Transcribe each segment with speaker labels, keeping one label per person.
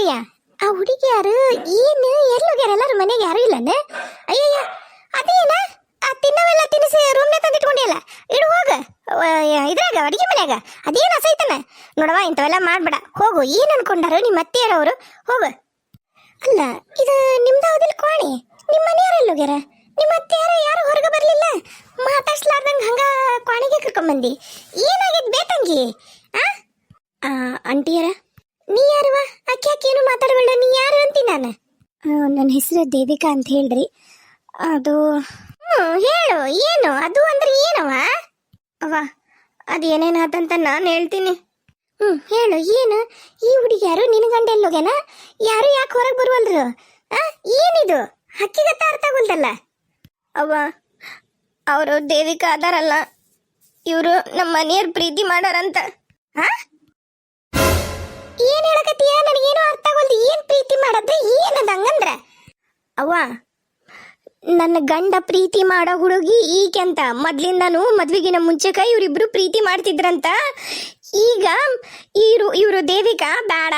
Speaker 1: ಪ್ರಿಯ, ಆ ಹುಡುಗಿ ಯಾರು? ಏನು ಎಲ್ಲೋಗ್ಯಾರ? ಎಲ್ಲರೂ ಮನೆಗೆ ಯಾರು ಇಲ್ಲನ? ಅಯ್ಯಯ್ಯ, ಅದೇನ ಆ ತಿನ್ನವೆಲ್ಲ ತಿನ್ನಿಸಿ ರೂಮ್ನೇ ತಂದಿಟ್ಕೊಂಡಿಯಲ್ಲ, ಇಡು ಹೋಗ ಇದ್ರಾಗ ಅಡಿಗೆ ಮನ್ಯಾಗ. ಅದೇನು ಅಸೈತನ ನೋಡವ, ಇಂಥವೆಲ್ಲ ಮಾಡ್ಬೇಡ. ಹೋಗು. ಏನು ಅನ್ಕೊಂಡಾರು ನಿಮ್ಮ ಅತ್ತೆಯರವರು? ಹೋಗು. ಅಲ್ಲ, ಇದು ನಿಮ್ದಾವುದಿಲ್ಲ ಕೋಣಿ? ನಿಮ್ಮ ಮನೆಯವರೆಲ್ಲೋಗ್ಯಾರ? ನಿಮ್ಮ ಅತ್ತೆಯರ ಯಾರು ಹೊರಗೆ ಬರಲಿಲ್ಲ? ಮಾತಾಡ್ಸ್ಲಾರ್ದಂಗೆ ಹಂಗ ಕೋಣಿಗೆ ಕರ್ಕೊಂಬಂದಿ. ಏನಾಗಿದ್ ಬೇತಂಗಿ? ಅಂಟಿಯರ, ನೀ ಯಾರವ? ಅಕ್ಕಿ ಅಕ್ಕಿ ಏನು ಮಾತಾಡಬೇಡ, ನೀ ಯಾರು ಅಂತೀನಿ ನಾನು. ನನ್ನ ಹೆಸರು ದೇವಿಕಾ ಅಂತ ಹೇಳ್ರಿ. ಅದು ಹೇಳು, ಏನು ಅದು ಅಂದ್ರೆ ಏನವ? ಅವ್ವ, ಅದು ಏನೇನಾತಂತ ನಾನು ಹೇಳ್ತೀನಿ. ಹೇಳು, ಏನು? ಈ ಹುಡುಗಿ ಯಾರು? ನಿನ್ನ ಗಂಡ ಎಲ್ಲೋಗ್ಯಾನ? ಯಾರು ಯಾಕೆ ಹೊರಗೆ ಬರುವಲ್ರು? ಏನಿದು? ಹಕ್ಕಿಗತ್ತ ಅರ್ಥ ಆಗೋಲ್ದಲ್ಲ. ಅವ್ವ, ಅವರು ದೇವಿಕಾ ಅದಾರಲ್ಲ, ಇವರು ನಮ್ಮ ಮನೆಯವ್ರ ಪ್ರೀತಿ ಮಾಡಾರಂತ. ಏನ್ ಹೇಳಕತ್ತೀಯ? ನನಗೇನು ಅರ್ಥ ಆಗೋಲ್ದು. ಏನ್ ಪ್ರೀತಿ ಮಾಡದ? ಏನದ ಹಂಗಂದ್ರ? ಅವ್ವ, ನನ್ನ ಗಂಡ ಪ್ರೀತಿ ಮಾಡೋ ಹುಡುಗಿ ಈಕೆಂತ ಮೊದ್ಲಿಂದಾನು ಮದ್ವಿಗಿನ ಮುಂಚೆಕ ಇವರಿಬ್ರು ಪ್ರೀತಿ ಮಾಡ್ತಿದ್ರಂತ. ಈಗ ಇವರು ದೇವಿಕಾ ಬೇಡ,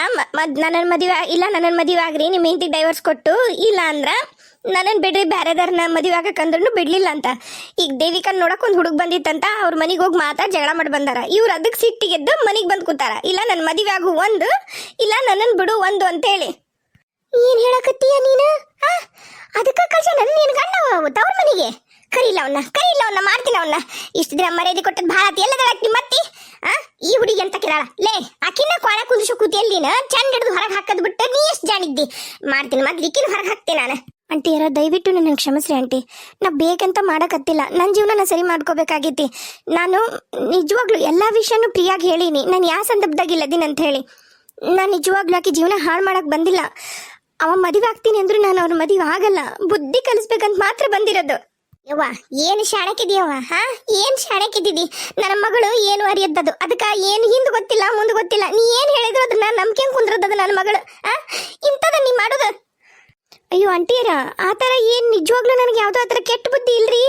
Speaker 1: ನನ್ನ ಮದುವೆ ಇಲ್ಲ, ನನ್ನ ಮದುವೆ ಆಗ್ರಿ, ನಿಮ್ಮ ಹೆಂಡತಿ ಡೈವರ್ಸ್ ಕೊಟ್ಟು, ಇಲ್ಲ ಅಂದ್ರ ನನ್ನನ್ನು ಬಿಡ್ರಿ, ಬೇರೆದಾರನ್ನ ಮದುವೆ ಆಗಕ್ಕಂದ್ರೂ ಬಿಡ್ಲಿಲ್ಲ ಅಂತ. ಈಗ ದೇವಿಕಾ ನೋಡಕ್ ಒಂದು ಹುಡುಗ ಬಂದಿತ್ತಂತ, ಅವ್ರ ಮನೆಗೆ ಹೋಗಿ ಮಾತಾಡಿ ಜಗಳ ಮಾಡಿ ಬಂದಾರ. ಇವ್ರು ಅದಕ್ಕೆ ಸಿಟ್ಟಿಗೆದ್ದು ಮನೆಗೆ ಬಂದು ಕೂತಾರ. ಇಲ್ಲ ನನ್ನ ಮದುವೆ ಆಗು ಒಂದು, ಇಲ್ಲ ನನ್ನನ್ನು ಬಿಡು ಒಂದು ಅಂತೇಳಿ. ಏನ್ ಹೇಳಕತ್ತೀಯ ನೀನು? ಅದಕ್ಕೆ ಕಳ್ಸ ನನ್ನ ನೀನು ಗಂಡ ತವ್ರ ಮನೆಗೆ. ಕರೀಲ್ಲ ಅವನ್ನ ಮಾಡ್ತೀನಿ ಅವನ್ನ. ಇಷ್ಟು ದಿನ ಮರ್ಯಾದೆ ಕೊಟ್ಟದ್ ಭಾಳ ಆತಿ. ಎಲ್ಲದಳಕ್ ನಿಮ್ಮತ್ತಿ? ಈ ಹುಡುಗಿ ಅಂತ ಕೇಳಾಳ. ಲೇ, ಆಕಿನ ಕೊಳ ಕುಂದಿಸೋ ಕೂತಿಯಲ್ಲಿ ನೀನು ಚಂದ ಹಿಡಿದು ಹೊರಗೆ ಹಾಕದ್ ಬಿಟ್ಟು ನೀ ಎಷ್ಟು ಜಾಣಿದ್ದಿ? ಮಾಡ್ತೀನಿ, ಮೊದ್ಲು ಈಕಿನ ಹೊರಗೆ ಹಾಕ್ತೀನಿ ನಾನು. ಆಂಟಿಯರ, ದಯವಿಟ್ಟು ನನ್ನ ಕ್ಷಮಿಸ್ರಿ ಆಂಟಿ. ನಾ ಬೇಕಂತ ಮಾಡಕತ್ತಿಲ್ಲ, ನನ್ನ ಜೀವನ ನಾ ಸರಿ ಮಾಡ್ಕೋಬೇಕಾಗೈತಿ. ನಾನು ನಿಜವಾಗ್ಲೂ ಎಲ್ಲ ವಿಷಯನೂ ಪ್ರಿಯಾಗಿ ಹೇಳೀನಿ. ನಾನು ಯಾವ ಸಂದರ್ಭದಾಗ ಇಲ್ಲದೀನಿ ಅಂತ ಹೇಳಿ. ನಾನು ನಿಜವಾಗ್ಲೂ ಆಕಿ ಜೀವನ ಹಾಳು ಮಾಡಕ್ ಬಂದಿಲ್ಲ. ಅವ ಮದುವೆ ಆಗ್ತೀನಿ ಅಂದ್ರು ನಾನು ಅವ್ರ ಮದುವೆ ಆಗಲ್ಲ. ಬುದ್ಧಿ ಕಲಿಸ್ಬೇಕಂತ ಮಾತ್ರ ಬಂದಿರೋದು. ಯವ್ವ, ಏನು ಶಾಣಕ್ಕಿದೀಯವ್ವ? ಏನ್ ಶಾಣಕ್ಕಿದ್ದೀವಿ? ನನ್ನ ಮಗಳು ಏನು ಅರಿಯದ್ದದು. ಅದಕ್ಕೆ ಏನು ಹಿಂದೆ ಗೊತ್ತಿಲ್ಲ, ಮುಂದೆ ಗೊತ್ತಿಲ್ಲ. ನೀ ಏನು ಹೇಳಿದ್ರು ಅದನ್ನ ನಂಬಿಕೆ ಕುಂದ್ರದದು ನನ್ನ ಮಗಳು. ಇಂಥದ ನೀ ಮಾಡೋದು? ಅಯ್ಯೋ ಅಂಟಿಯರ, ಆ ಥರ ಏನು ನಿಜವಾಗ್ಲೂ ನನಗೆ ಯಾವುದೋ ಆ ಥರ ಕೆಟ್ಟ ಬುದ್ಧಿ ಇಲ್ರಿ.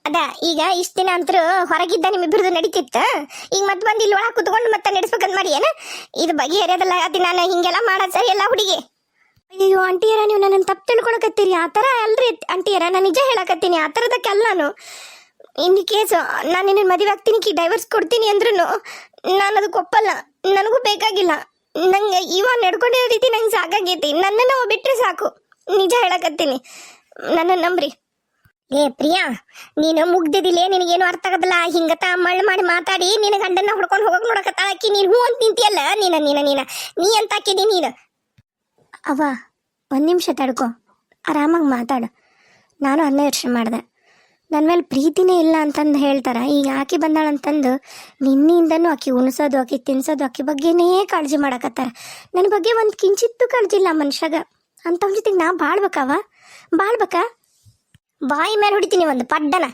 Speaker 1: ಅದ ಈಗ ಇಷ್ಟ ದಿನ ಅಂತರೂ ಹೊರಗಿದ್ದ ನಿಮ್ಮಿಬ್ಬರದು ನಡೀತಿತ್ತ. ಈಗ ಮತ್ತೆ ಬಂದು ಇಲ್ಲಿ ಒಳಗೆ ಕುತ್ಕೊಂಡು ಮತ್ತೆ ನಡೆಸ್ಬೇಕಂತ ಮಾಡಿ ಏನ? ಇದು ಬಗೆಹರಿಯೋದಲ್ಲ. ಅದು ನಾನು ಹಿಂಗೆಲ್ಲ ಮಾಡೋದು ಸರಿ ಎಲ್ಲ ಹುಡುಗಿ. ಅಯ್ಯೋ ಅಂಟಿಯರ, ನೀವು ನನ್ನ ತಪ್ಪು ತಿಳ್ಕೊಳಕತ್ತೀರಿ. ಆ ಥರ ಅಲ್ರಿ ಅಂಟಿಯರ, ನಾನು ನಿಜ ಹೇಳಕತ್ತೀನಿ. ಆ ಥರದಕ್ಕೆಲ್ಲ ನಾನು ಇನ್ ಕೇಸ್ ನಾನು ನಿನ್ನ ಮದುವೆ ಆಗ್ತೀನಿ, ಡೈವರ್ಸ್ ಕೊಡ್ತೀನಿ ಅಂದ್ರೂ ನಾನು ಅದಕ್ಕೆ ಒಪ್ಪಲ್ಲ. ನನಗೂ ಬೇಕಾಗಿಲ್ಲ. ನಂಗೆ ಇವಾಗ ನಡ್ಕೊಂಡಿರೋ ರೀತಿ ನಂಗೆ ಸಾಕಾಗೈತಿ. ನನ್ನನ್ನು ಬಿಟ್ಟರೆ ಸಾಕು. ನಿಜ ಹೇಳಕತ್ತೀನಿ, ನನ್ನ ನಂಬ್ರಿ. ಏ ಪ್ರಿಯಾ, ನೀನು ಮುಗ್ದಿದ್ದಿಲ್ಲೇ, ನಿನಗೇನು ಅರ್ಥ ಆಗೋದಿಲ್ಲ. ಹಿಂಗತ ಮಳ್ಳು ಮಾಡಿ ಮಾತಾಡಿ ನಿನ್ನ ಗಂಡನ್ನ ಹುಡ್ಕೊಂಡು ಹೋಗಕ್ಕೆ ನೋಡಕತ್ತಾಕಿ. ನೀನು ಹೂ ಅಂತ ನಿಂತಿಯಲ್ಲ. ನೀ ಅಂತ ಹಾಕಿದಿ ನೀನು. ಅವ್ವ, ಒಂದು ನಿಮಿಷ ತಡ್ಕೊ, ಆರಾಮಾಗಿ ಮಾತಾಡು. ನಾನು ಅದನ್ನೇ ಯೋಚನೆ ಮಾಡಿದೆ. ನನ್ನ ಮೇಲೆ ಪ್ರೀತಿನೇ ಇಲ್ಲ ಅಂತಂದು ಹೇಳ್ತಾರೆ. ಈಗ ಆಕಿ ಬಂದಾಳಂತಂದು ನಿನ್ನಿಂದನೂ ಆಕಿ ಉಣಿಸೋದು, ಆಕಿ ತಿನ್ಸೋದು, ಆಕಿ ಬಗ್ಗೆನೇ ಕಾಳಜಿ ಮಾಡಕತ್ತಾರ. ನನ್ನ ಬಗ್ಗೆ ಒಂದು ಕಿಂಚಿತ್ತೂ ಕಾಳಜಿ ಇಲ್ಲ ಮನುಷ್ಯಾಗ. ಅಂಥವ್ನ ಜೊತೆಗೆ ನಾ ಬಾಳ್ಬೇಕಾ? ಬಾಯಿ ಮೇಲೆ ಹೊಡಿತೀನಿ ಒಂದು ಪಡ್ಡನ.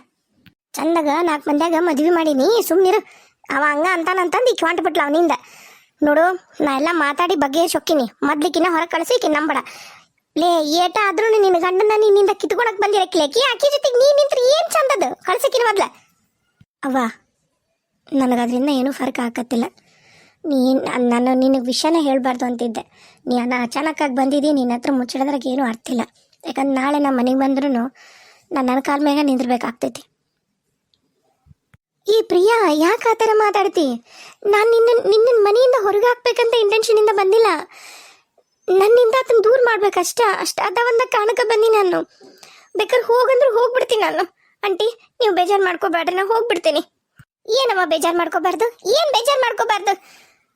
Speaker 1: ಚಂದಾಗ 4 ಮಂದಿಯಾಗ ಮದುವೆ ಮಾಡೀನಿ, ಸುಮ್ಮನಿರು. ಅವ ಹಂಗ ಅಂತಾನಂತಂದು ಈಕೆ ಹೊಂಟ್ಬಿಟ್ಲ ಅವನಿಂದ. ನೋಡು, ನಾ ಎಲ್ಲ ಮಾತಾಡಿ ಬಗ್ಗೆ ಸೊಕ್ಕಿನಿ. ಮೊದ್ಲಿಕಿನ್ನ ಹೊರಗೆ ಕಳಿಸಿ ಈಕೆ ನಂಬಡ. ಲೇ, ಏಟ ಆದ್ರೂ ನಿನ್ನ ಗಂಡನ ನಿನ್ನಿಂದ ಕಿತ್ಕೊಳಕ್ ಬಂದಿರಕ್ಕಿಲೇಕಿ. ಆಕಿ ಜೊತೆಗೆ ನೀ ನಿಂತ್ರೆ ಏನು ಚಂದದು? ಕಳ್ಸಕಿನ ಮೊದ್ಲ. ಅವ್ವ, ನನಗದ್ರಿಂದ ಏನೂ ಫರ್ಕ್ ಹಾಕತ್ತಿಲ್ಲ. ನಾನು ನಿನಗೆ ವಿಷಯನೇ ಹೇಳಬಾರ್ದು ಅಂತಿದ್ದೆ. ನೀನು ಅಚಾನಕ್ಕಾಗಿ ಬಂದಿದ್ದಿ. ನಿನ್ನ ಹತ್ರ ಮುಚ್ಚಿಡೋದ್ರಾಗ ಏನೂ ಅರ್ಥ ಇಲ್ಲ. ಯಾಕಂದ್ರೆ ನಾಳೆ ನಮ್ಮ ಮನೆಗೆ ಬಂದ್ರೂ ನಾನು ನನ್ನ ಕಾಲ ಮ್ಯಾಗ ನಿಂದಿರ್ಬೇಕಾಗ್ತೈತಿ. ಈ ಪ್ರಿಯಾ, ಯಾಕೆ ಆ ಥರ ಮಾತಾಡ್ತಿ? ನಾನು ನಿನ್ನ ಮನೆಯಿಂದ ಹೊರಗೆ ಹಾಕ್ಬೇಕಂತ ಇಂಟೆನ್ಷನಿಂದ ಬಂದಿಲ್ಲ. ನನ್ನಿಂದ ಅದನ್ನ ದೂರ ಮಾಡ್ಬೇಕಷ್ಟ. ಅದ ಒಂದ ಕಾರಣಕ್ಕೆ ಬಂದಿ ನಾನು. ಬೇಕಾದ್ರೆ ಹೋಗಂದ್ರೆ ಹೋಗ್ಬಿಡ್ತೀನಿ ನಾನು. ಆಂಟಿ, ನೀವು ಬೇಜಾರು ಮಾಡ್ಕೋಬೇಡ್ರಿ, ನಾನು ಹೋಗ್ಬಿಡ್ತೀನಿ. ಏನಮ್ಮ ಬೇಜಾರು ಮಾಡ್ಕೋಬಾರ್ದು? ಏನು ಬೇಜಾರು ಮಾಡ್ಕೋಬಾರ್ದು?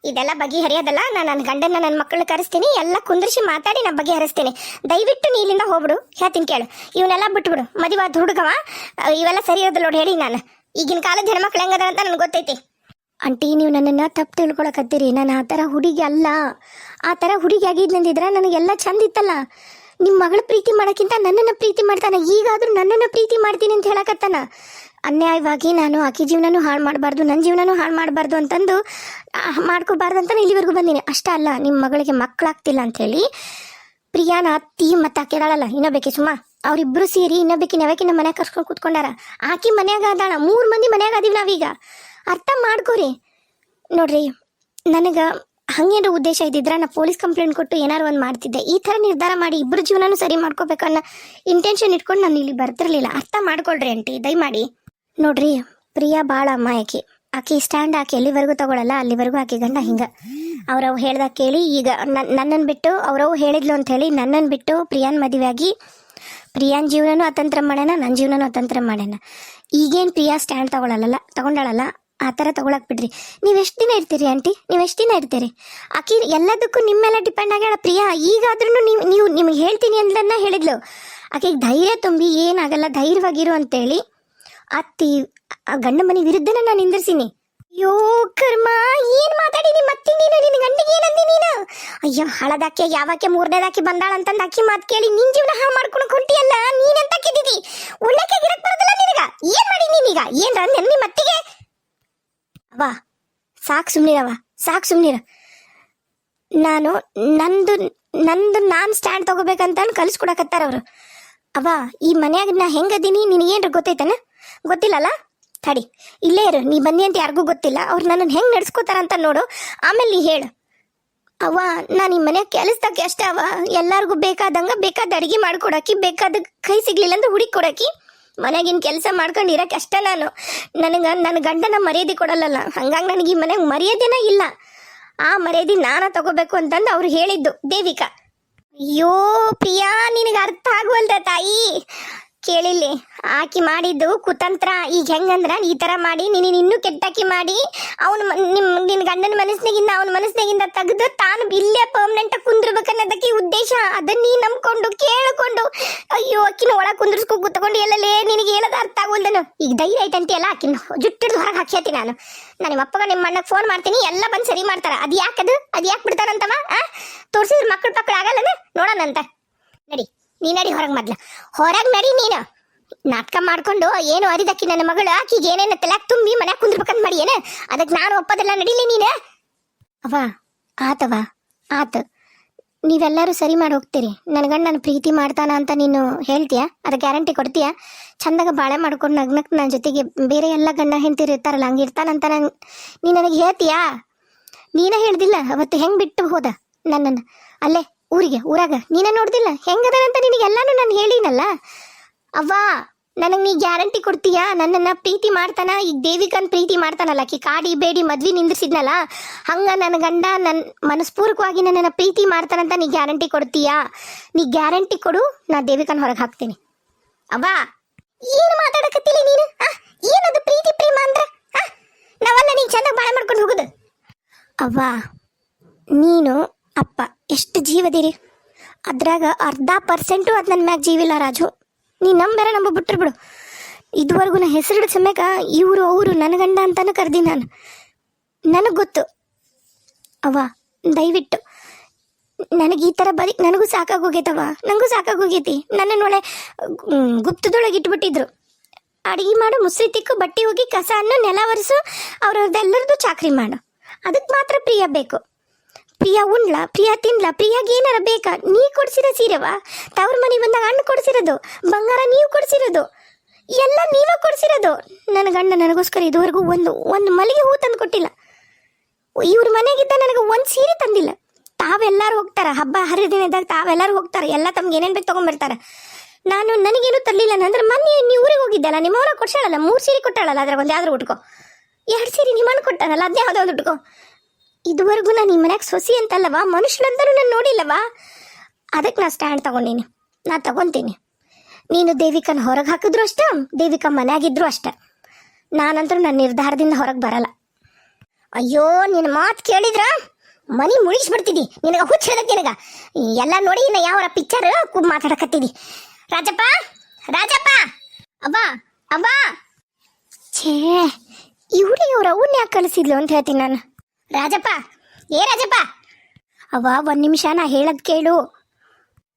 Speaker 1: ಇದೆಲ್ಲ ಬಗೆಹರಿಯೋದಲ್ಲ. ನಾನು ನನ್ನ ಗಂಡನ ನನ್ನ ಮಕ್ಕಳನ್ನ ಕರೆಸ್ತೀನಿ, ಎಲ್ಲ ಕುಂದ್ರಿಸಿ ಮಾತಾಡಿ ನಾನು ಬಗೆಹರಿಸ್ತೀನಿ. ದಯವಿಟ್ಟು ನೀ ಇಲ್ಲಿಂದ ಹೋಗ್ಬಿಡು. ಹೇಳ್ತೀನಿ ಕೇಳು, ಇವನ್ನೆಲ್ಲ ಬಿಟ್ಬಿಡು. ಮದುವಾದ ಹುಡುಗವ ಇವೆಲ್ಲ ಸರಿ ಇರೋದಿಲ್ಲ ನೋಡಿ. ಹೇಳಿ ನಾನು ಈಗಿನ ಕಾಲದ ಹೆಣ್ಮಕ್ಳು ಹೆಂಗದ ಅಂತ ನನಗೆ ಗೊತ್ತೈತಿ. ಆಂಟಿ, ನೀವು ನನ್ನನ್ನು ತಪ್ಪು ತಿಳ್ಕೊಳಕತ್ತೀರಿ. ನಾನು ಆ ಥರ ಹುಡುಗಿ ಅಲ್ಲ. ಆ ಥರ ಹುಡುಗಿ ಆಗಿದ್ನಂದಿದ್ರೆ ನನಗೆಲ್ಲ ಚಂದ ಇತ್ತಲ್ಲ. ನಿಮ್ಮ ಮಗಳ ಪ್ರೀತಿ ಮಾಡೋಕ್ಕಿಂತ ನನ್ನನ್ನು ಪ್ರೀತಿ ಮಾಡ್ತಾನೆ. ಈಗಾದರೂ ನನ್ನನ್ನು ಪ್ರೀತಿ ಮಾಡ್ತೀನಿ ಅಂತ ಹೇಳಕತ್ತಾನ. ಅನ್ಯಾಯವಾಗಿ ನಾನು ಆಕಿ ಜೀವನನೂ ಹಾಳು ಮಾಡಬಾರ್ದು, ನನ್ನ ಜೀವನನೂ ಹಾಳು ಮಾಡಬಾರ್ದು ಅಂತಂದು ಮಾಡ್ಕೋಬಾರ್ದು ಅಂತ ಇಲ್ಲಿವರೆಗೂ ಬಂದೀನಿ. ಅಷ್ಟೇ ಅಲ್ಲ, ನಿಮ್ಮ ಮಗಳಿಗೆ ಮಕ್ಕಳಾಗ್ತಿಲ್ಲ ಅಂಥೇಳಿ ಪ್ರಿಯಾನ ಅತ್ತಿ ಮತ್ತು ಆಕೆದಾಳಲ್ಲ ಇನ್ನೊಬೇಕಿ ಸುಮ್ಮ, ಅವರಿಬ್ಬರು ಸೇರಿ ಇನ್ನೊಬೇಕಿನ ಯಾವಕಿನ ಮನ್ಯಾಗ ಕರ್ಸ್ಕೊಂಡು ಕೂತ್ಕೊಂಡಾರ. ಆಕಿ ಮನ್ಯಾಗ ಅದಾಳ. 3 ಮಂದಿ ಮನ್ಯಾಗ ಅದೀವಿ ನಾವೀಗ. ಅರ್ಥ ಮಾಡ್ಕೋರಿ. ನೋಡ್ರಿ, ನನಗೆ ಹಂಗೇನಾರ ಉದ್ದೇಶ ಇದ್ದಿದ್ರೆ ನಾ ಪೊಲೀಸ್ ಕಂಪ್ಲೇಂಟ್ ಕೊಟ್ಟು ಏನಾರು ಒಂದು ಮಾಡ್ತಿದ್ದೆ. ಈ ಥರ ನಿರ್ಧಾರ ಮಾಡಿ ಇಬ್ಬರು ಜೀವನನೂ ಸರಿ ಮಾಡ್ಕೋಬೇಕನ್ನೋ ಇಂಟೆನ್ಷನ್ ಇಟ್ಕೊಂಡು ನಾನು ಇಲ್ಲಿ ಬರ್ತಿರ್ಲಿಲ್ಲ. ಅರ್ಥ ಮಾಡ್ಕೊಳ್ರಿ ಆಂಟಿ ದಯಮಾಡಿ. ನೋಡ್ರಿ, ಪ್ರಿಯಾ ಭಾಳ ಅಮಾಯಕಿ. ಆಕಿ ಸ್ಟ್ಯಾಂಡ್ ಆಕಿ ಎಲ್ಲಿವರೆಗೂ ತಗೊಳಲ್ಲ ಅಲ್ಲಿವರೆಗೂ ಆಕಿ ಗಂಡ ಹಿಂಗೆ ಅವ್ರವ್ ಹೇಳ್ದಾಗ ಕೇಳಿ ಈಗ ನನ್ನನ್ನು ಬಿಟ್ಟು ಅವ್ರವ್ ಹೇಳಿದ್ಲು ಅಂತ ಹೇಳಿ ನನ್ನನ್ನು ಬಿಟ್ಟು ಪ್ರಿಯಾನ್ ಮದುವೆ ಆಗಿ ಪ್ರಿಯಾನ್ ಜೀವನನೂ ಅತಂತ್ರ ಮಾಡ್ಯಾನ, ನನ್ನ ಜೀವನನೂ ಅತಂತ್ರ ಮಾಡ್ಯಾನ. ಈಗೇನು ಪ್ರಿಯಾ ಸ್ಟ್ಯಾಂಡ್ ತಗೊಳ್ಳಲ್ಲ ಆ ಥರ ತಗೊಳಕ್ ಬಿಡ್ರಿ. ನೀವು ಎಷ್ಟು ದಿನ ಇರ್ತೀರಿ ಆಂಟಿ? ನೀವು ಎಷ್ಟು ದಿನ ಇರ್ತೀರಿ? ಆಕಿ ಎಲ್ಲದಕ್ಕೂ ನಿಮ್ಮ ಮೇಲೆ ಡಿಪೆಂಡ್ ಆಗ್ಯಾಳ ಪ್ರಿಯಾ. ಈಗಾದ್ರೂ ನೀವು ನಿಮಗೆ ಹೇಳ್ತೀನಿ ಅಂದನ್ನ ಹೇಳಿದ್ಲು. ಆಕೆಗೆ ಧೈರ್ಯ ತುಂಬಿ ಏನಾಗಲ್ಲ ಧೈರ್ಯವಾಗಿರು ಅಂತೇಳಿ ಅತ್ತಿ ಗಂಡ ಮನೆ ವಿರುದ್ಧನ ನಾನು ನಿಂದಿರ್ಸಿನಿ. ಅಯ್ಯೋ ಕರ್ಮ, ಏನ್ ಮಾತಾಡಿನಿ ಮತ್ತೆ ನೀನು? ನಿನ್ನ ಗಂಡಿಗೆ ಏನಂದಿ ನೀನು? ಅಯ್ಯೋ ಹಳದಾಕೆ ಯಾವಾಕೆ ಮೂರನೇದಾಕಿ ಬಂದಾಳ ಅಂತಂದು ಅಕ್ಕಿ ಮಾತು ಕೇಳಿ ನಿನ್ ಜೀವನ ಹಾಳು ಮಾಡ್ಕೊಂಡು ಹೊಂಟಿಯಲ್ಲ. ನೀನೆಂತ ಕಿದ್ದಿದಿ? ಒಳ್ಳೆಕೆ ಗಿರಕ್ ಬರೋದಿಲ್ಲ ನಿನಗ. ಏನ್ ಮಾಡಿ ನೀನೀಗ? ಏನ್ರ ನಿಮ್ಮ ಮತ್ತಿಗೆ? ಅವ್ವ ಸಾಕು ಸುಮ್ನಿರ. ನಾನು ನಾನು ಸ್ಟ್ಯಾಂಡ್ ತಗೋಬೇಕಂತ ಕಲಿಸ್ಕೊಡಕತ್ತಾರ ಅವರು. ಅವ್ವ ಈ ಮನ್ಯಾಗ ನಾ ಹೆಂಗದೀನಿ ನಿನಗೇನ್ರ ಗೊತ್ತೈತನ? ಗೊತ್ತಿಲ್ಲಲ್ಲ? ತಡಿ ಇಲ್ಲೇ ಇರು. ನೀ ಬಂದಿ ಅಂತ ಯಾರಿಗೂ ಗೊತ್ತಿಲ್ಲ. ಅವ್ರು ನನ್ನನ್ನು ಹೆಂಗೆ ನಡ್ಸ್ಕೋತಾರಂತ ನೋಡು, ಆಮೇಲೆ ನೀ ಹೇಳು. ಅವ್ವ ನಾನು ಈ ಮನ್ಯಾಗ ಕೆಲಸದಾಕೆ ಅಷ್ಟೇ ಅವ್ವ. ಎಲ್ಲರಿಗೂ ಬೇಕಾದ ಅಡುಗೆ ಮಾಡ್ಕೊಡಾಕಿ, ಬೇಕಾದ ಕೈ ಸಿಗ್ಲಿಲ್ಲ ಅಂದ್ರೆ ಹುಡುಕಿ ಕೊಡಾಕಿ, ಮನೆಯಾಗಿನ ಕೆಲಸ ಮಾಡ್ಕೊಂಡು ಇರಕ್ಕೆ ಅಷ್ಟೇ. ನನ್ನ ಗಂಡನ ಮರ್ಯಾದೆ ಕೊಡಲ್ಲಲ್ಲ, ಹಂಗಾಗಿ ನನಗೆ ಈ ಮನೆಗೆ ಮರ್ಯಾದೆನ ಇಲ್ಲ. ಆ ಮರ್ಯಾದೆ ನಾನು ತಗೋಬೇಕು ಅಂತಂದು ಅವ್ರು ಹೇಳಿದ್ದು ದೇವಿಕಾ. ಅಯ್ಯೋ ಪ್ರಿಯಾ, ನಿನಗೆ ಅರ್ಥ ಆಗುವಲ್ದ ತಾಯಿ? ಕೇಳಿಲ್ಲಿ, ಆಕಿ ಮಾಡಿದ್ದು ಕುತಂತ್ರ. ಈಗ ಹೆಂಗಂದ್ರ ಈ ತರ ಮಾಡಿ ನೀನು ಇನ್ನೂ ಕೆಟ್ಟಾಕಿ ಮಾಡಿ ನಿನ್ನ ಗಂಡನ ಮನಸ್ಸಿನಾಗಿಂದ ಅವನ ಮನಸ್ಸಿನಾಗಿಂದ ತೆಗೆದು ತಾನು ಇಲ್ಲೇ ಪರ್ಮನೆಂಟ್ ಕುಂದ್ರಬೇಕನ್ನೋದಕ್ಕೆ ಉದ್ದೇಶ. ಅದನ್ನ ನೀ ನಂಬ್ಕೊಂಡು ಕೇಳಿಕೊಂಡು ಅಯ್ಯೋ ಅಕ್ಕಿನ ಒಳಗೆ ಕುಂದ್ರಿಸ್ಕೊ ಕೂತ್ಕೊಂಡು ಎಲ್ಲಲೇ ನಿನಗೆ ಏನದ ಅರ್ಥ ಆಗೋಲ್ದನು. ಈಗ ಧೈರ್ಯ ಐತಂತೆಯಲ್ಲ ಆಕಿನ ಜುಟ್ಟಿಡ್ದು ಹೊರಗೆ ಹಾಕ್ಯತಿ. ನಾನು ನಿಮ್ಮ ಅಪ್ಪಗ ನಿಮ್ಮ ಅಣ್ಣಗೆ ಫೋನ್ ಮಾಡ್ತೀನಿ, ಎಲ್ಲ ಬಂದು ಸರಿ ಮಾಡ್ತಾರ. ಅದು ಯಾಕೆ ಬಿಡ್ತಾರಂತವ? ತೋರಿಸಿದ್ರೆ ಮಕ್ಕಳು ಆಗಲ್ಲನ? ನೋಡೋಣಂತ. ನೀ ನಡಿ ಹೊರಗೆ ನಡಿ. ನೀನು ನಾಟಕ ಮಾಡ್ಕೊಂಡು ಏನು ಅರಿದಕ್ಕಿ ನನ್ನ ಮಗಳು ಆಕಿಗೆ ಏನೇನ ತಲೆಯಾಗ ತುಂಬಿ ಮನ್ಯಾಗ ಕುಂದ್ರಬೇಕಂತ ಮಾಡಿ ಏನ? ಅದಕ್ಕೆ ನಾನು ಒಪ್ಪದೆಲ್ಲ ನಡಿಲಿ ನೀನು. ಆತ ನೀವೆಲ್ಲರೂ ಸರಿ ಮಾಡಿ ಹೋಗ್ತೀರಿ. ನನ್ನ ಗಂಡ ನನ್ನ ಪ್ರೀತಿ ಮಾಡ್ತಾನ ಅಂತ ನೀನು ಹೇಳ್ತೀಯ? ಅದಕ್ಕೆ ಗ್ಯಾರಂಟಿ ಕೊಡ್ತೀಯ? ಚಂದಾಗ ಬಾಳೆ ಮಾಡ್ಕೊಂಡು ನಗ್ನಕ್ ನನ್ನ ಜೊತೆಗೆ ಬೇರೆ ಎಲ್ಲ ಗಂಡ ಹೆಂಡ್ತಿರು ಇರ್ತಾರಲ್ಲ ಹಂಗೆ ಇರ್ತಾನಂತ ನೀ ನನಗೆ ಹೇಳ್ತೀಯಾ? ನೀನ ಹೇಳ್ದಿಲ್ಲ ಅವತ್ತು ಹೆಂಗೆ ಬಿಟ್ಟು ಹೋದ ನನ್ನನ್ನು ಅಲ್ಲೇ ಊರಾಗ ನೀನ ನೋಡ್ದಿಲ್ಲ ಹೆಂಗದನಂತ? ನಿನಗೆಲ್ಲಾನು ನಾನು ಹೇಳಿನಲ್ಲ ಅವ್ವ. ನನಗೆ ನೀ ಗ್ಯಾರಂಟಿ ಕೊಡ್ತೀಯಾ ನನ್ನನ್ನು ಪ್ರೀತಿ ಮಾಡ್ತಾನ? ಈಗ ದೇವಿಕನ್ ಪ್ರೀತಿ ಮಾಡ್ತಾನಲ್ಲ, ಆಕಿ ಕಾಡಿ ಬೇಡಿ ಮದ್ವಿ ನಿಂದಿರ್ಸಿದ್ನಲ್ಲ, ಹಂಗ ನನ್ನ ಗಂಡ ನನ್ನ ಮನಸ್ಪೂರ್ವಕವಾಗಿ ನನ್ನನ್ನು ಪ್ರೀತಿ ಮಾಡ್ತಾನಂತ ನೀ ಗ್ಯಾರಂಟಿ ಕೊಡ್ತೀಯಾ? ನೀ ಗ್ಯಾರಂಟಿ ಕೊಡು, ನಾ ದೇವಿಕನ್ ಹೊರಗೆ ಹಾಕ್ತೀನಿ. ಅವ್ವ ಏನು ಮಾತಾಡಕತ್ತಿಲ್ಲ ನೀನು? ಏನದು ಪ್ರೀತಿ ಪ್ರೇಮ ಅಂದ್ರೆ? ನಾವಲ್ಲ ನೀನು ಚಂದ ಬಾಳೆ ಮಾಡ್ಕೊಂಡು ಹೋಗುದು. ಅವ್ವ ನೀನು ಅಪ್ಪ ಎಷ್ಟು ಜೀವದಿರಿ, ಅದ್ರಾಗ 0.5% ಅದು ನನ್ನ ಮ್ಯಾಗ ಜೀವಿಲ್ಲ ರಾಜು. ನೀ ಬೇರೆ ನಂಬ ಬಿಟ್ರು ಬಿಡು. ಇದುವರೆಗೂ ನಾ ಹೆಸರಿಡ ಸಮೇಕ ಇವರು ಅವರು ನನ್ನ ಗಂಡ ಅಂತಾನು ಕರ್ದಿ ನಾನು. ನನಗೆ ಗೊತ್ತು ಅವ್ವ, ದಯವಿಟ್ಟು ನನಗೆ ಈ ಥರ ಬರೀ ನನಗೂ ಸಾಕಾಗೋಗೈತವ. ನನಗೂ ಸಾಕಾಗೋಗೈತಿ. ನನ್ನನ್ನೊಳೆ ಗುಪ್ತದೊಳಗೆ ಇಟ್ಬಿಟ್ಟಿದ್ರು. ಅಡುಗೆ ಮಾಡು, ಮುಸ್ರಿ ತಿಕ್ಕು, ಬಟ್ಟೆ ಹೋಗಿ ಕಸ ಅನ್ನು ನೆಲ ಒರೆಸು, ಅವ್ರದ್ದೆಲ್ಲರದು ಚಾಕ್ರಿ ಮಾಡು. ಅದಕ್ಕೆ ಮಾತ್ರ ಪ್ರಿಯ ಬೇಕು. ಪ್ರಿಯಾ ಉಣ್ಲ, ಪ್ರಿಯಾ ತಿನ್ಲ, ಪ್ರಿಯಾಗ ಏನಾರ ಬೇಕಾ? ನೀ ಕೊಡ್ಸಿರೋ ಸೀರೆವ, ತವ್ರ ಮನೆ ಬಂದಾಗ ಹಣ್ಣು ಕೊಡ್ಸಿರೋದು, ಬಂಗಾರ ನೀವು ಕೊಡ್ಸಿರೋದು, ಎಲ್ಲ ನೀವೇ ಕೊಡ್ಸಿರೋದು. ನನ್ನ ಗಂಡ ನನಗೋಸ್ಕರ ಇದುವರೆಗೂ ಒಂದು ಮಲ್ಲಿಗೆ ಹೂ ತಂದು ಕೊಟ್ಟಿಲ್ಲ. ಇವ್ರ ಮನೆಗಿದ್ದ ನನಗೆ ಒಂದು ಸೀರೆ ತಂದಿಲ್ಲ. ತಾವೆಲ್ಲರೂ ಹೋಗ್ತಾರೆ ಹಬ್ಬ ಹರಿದಿನದಾಗ, ತಾವೆಲ್ಲರೂ ಹೋಗ್ತಾರೆ, ಎಲ್ಲ ತಮ್ಗೆ ಏನೇನು ಬೇಕು ತೊಗೊಂಡ್ಬರ್ತಾರೆ. ನನಗೇನು ತರಲಿಲ್ಲ ಅಂದ್ರೆ ಮೊನ್ನೆ ನೀವು ಊರಿಗೆ ಹೋಗಿದ್ದಲ್ಲ, ನಿಮ್ಮವನ ಕೊಡ್ಸಾಳಲ್ಲ 3 ಸೀರೆ ಕೊಟ್ಟಾಳಲ್ಲ, ಅದ್ರಾಗ ಒಂದು ಯಾವ್ದಾರು ಉಟ್ಕೋ. 2 ಸೀರೆ ನಿಮ್ಮನ್ನು ಕೊಟ್ಟಾನಲ್ಲ, ಅದನ್ನೇ ಯಾವುದೋ ಒಂದು ಉಟ್ಕೋ. ಇದುವರೆಗೂ ನಾನು ಈ ಮನ್ಯಾಗ ಸೊಸಿ ಅಂತಲ್ಲವಾ, ಮನುಷ್ಯನಂತರೂ ನಾನು ನೋಡಿಲ್ಲವಾ. ಅದಕ್ಕೆ ನಾ ಸ್ಟ್ಯಾಂಡ್ ತಗೊಂಡೀನಿ, ನಾ ತಗೊತೀನಿ. ನೀನು ದೇವಿಕನ ಹೊರಗೆ ಹಾಕಿದ್ರು ಅಷ್ಟೇ, ದೇವಿಕಾ ಮನ್ಯಾಗಿದ್ರು ಅಷ್ಟೇ. ನಾನಂತರೂ ನನ್ನ ನಿರ್ಧಾರದಿಂದ ಹೊರಗೆ ಬರಲ್ಲ. ಅಯ್ಯೋ ನಿನ್ನ ಮಾತು ಕೇಳಿದ್ರ ಮನಿ ಮುಳಿಸ್ಬಿಡ್ತಿದ್ದಿ. ನಿನಗೆ ಹುಚ್ಚದಕ್ಕೆ ನಿನಗ ಎಲ್ಲ ನೋಡಿ ನಾ ಯಾವ ಪಿಕ್ಚರ್ ಮಾತಾಡಕತ್ತಿದ್ದಿ. ರಾಜಪ್ಪ ಅವ್ವ ಛೇ, ಇವ್ರ ಅವನ್ನ ಯಾಕೆ ಕಳಿಸಿದ್ಲು ಅಂತ ಹೇಳ್ತೀನಿ ನಾನು. ರಾಜಪ್ಪ ಅವ್ವ 1 ನಿಮಿಷ ನಾ ಹೇಳದ್ ಕೇಳು.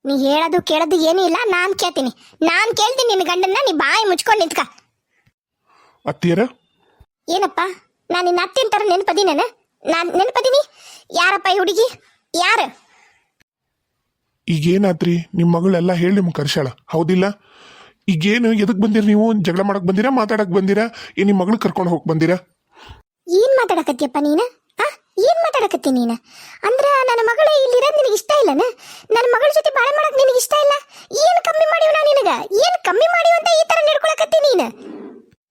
Speaker 1: ನೀ ಹೇಳೋದು ಕೇಳೋದು ಏನೂ ಇಲ್ಲ, ನಾನು ಕೇಳ್ತೀನಿ ನಿನ್ನ ಗಂಡನ್ನ. ನೀ ಬಾಯಿ ಮುಚ್ಕೊಂಡು ನಿಂತ್ಕ.
Speaker 2: ಅತ್ತಿಯರ
Speaker 1: ಏನಪ್ಪ, ನಾನು ನಿನ್ನ ಅತ್ತಿನ ಥರ ನಾನು ನೆನಪದೀನಿ? ಯಾರಪ್ಪ ಈ ಹುಡುಗಿ? ಯಾರು?
Speaker 2: ಈಗೇನಾತ್ರಿ? ನಿಮ್ಮ ಮಗಳೆಲ್ಲ ಹೇಳಿ ನಿಮ್ಗೆ ಕರ್ಸಾಳ ಹೌದಿಲ್ಲ? ಈಗೇನು ಎದಕ್ ಬಂದಿರ ನೀವು? ಜಗಳ ಮಾಡಕ್ ಬಂದಿರಾ, ಮಾತಾಡಕ್ ಬಂದಿರಾ, ನಿಮ್ಮ ಮಗಳು ಕರ್ಕೊಂಡು ಹೋಗಿ ಬಂದಿರಾ?
Speaker 1: ಏನ್ ಮಾತಾಡಕತ್ತಿಯಪ್ಪ ನೀನು? ಏನ್ ಮಾತಾಡಕತ್ತಿ ನೀನು? ಅಂದ್ರ ನನ್ನ ಮಗಳ ಇಲ್ಲಿರೋದು ನಿನಗೆ ಇಷ್ಟ ಇಲ್ಲನ? ನನ್ನ ಮಗಳ ಜೊತೆ ಬಾಳೆ ಮಾಡಕ್ ನಿನಗೆ ಇಷ್ಟ ಇಲ್ಲ? ಏನ್ ಕಮ್ಮಿ ಮಾಡಿವ್ ನಾ ನಿನಗ? ಏನ್ ಕಮ್ಮಿ ಮಾಡಿವ್ ಅಂತ ಈ ತರ ನಡ್ಕೊಳಕತ್ತಿ ನೀನು?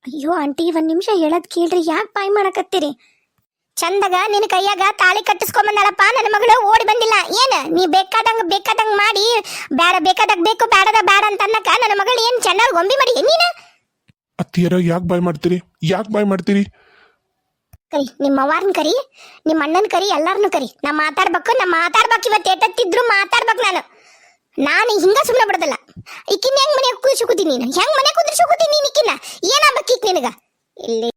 Speaker 1: ಅಯ್ಯೋ ಆಂಟಿ, ಒಂದ್ ನಿಮಿಷ ಹೇಳದ್ ಕೇಳ್ರಿ, ಯಾಕೆ ಬಾಯ್ ಮಾಡಕತ್ತೀರಿ? ಚಂದಗ ನಿನ್ನ ಕೈಯಾಗ ತಾಳಿ ಕಟ್ಟಿಸ್ಕೊಂಬಂದಳಪ್ಪ ನನ್ನ ಮಗಳು, ಓಡಿ ಬಂದಿಲ್ಲ. ಏನ ನೀ ಬೇಕಾದಂಗ ಮಾಡಿ ಬೇಡ, ಬೇಕಾದಾಗ ಬೇಕು, ಬೇಡದ ಬೇಡ ಅಂತ ಅನ್ನಕ ನನ್ನ ಮಗಳು ಏನ್ ಚೆನ್ನಾಗಿ ಗೊಂಬಿ ಮಾಡಿ ನೀನು?
Speaker 2: ಅತ್ತಿಯರ ಯಾಕೆ ಬಾಯ್ ಮಾಡ್ತೀರಿ?
Speaker 1: ಕರಿ, ನಿಮ್ಮ ಅವ್ವಾರನ್ ಕರಿ, ನಿಮ್ಮ ಅಣ್ಣನ ಕರಿ, ಎಲ್ಲಾರನು ಕರಿ. ನಾ ಮಾತಾಡ್ಬೇಕು ಇವತ್ತು ಎಟ್ಟತ್ತಿದ್ರು ಮಾತಾಡ್ಬೇಕು. ನಾನು ಹಿಂಗ ಸುಮ್ಮನೆ ಬಿಡದಲ್ಲ. ಈಕಿನ ಹೆಂಗ್ ಮನೆ ಕುದಿಸಿ ಕೂತೀನಿ ನೀನು? ಹೆಂಗ್ ಮನೆ ಕುದಿಸಿ ಕೂತೀನಿ ನೀನು? ಈಕಿನ ಏನಾಗ್ಬೇಕೀಗ ನಿನಗ? ಇಲ್ಲಿ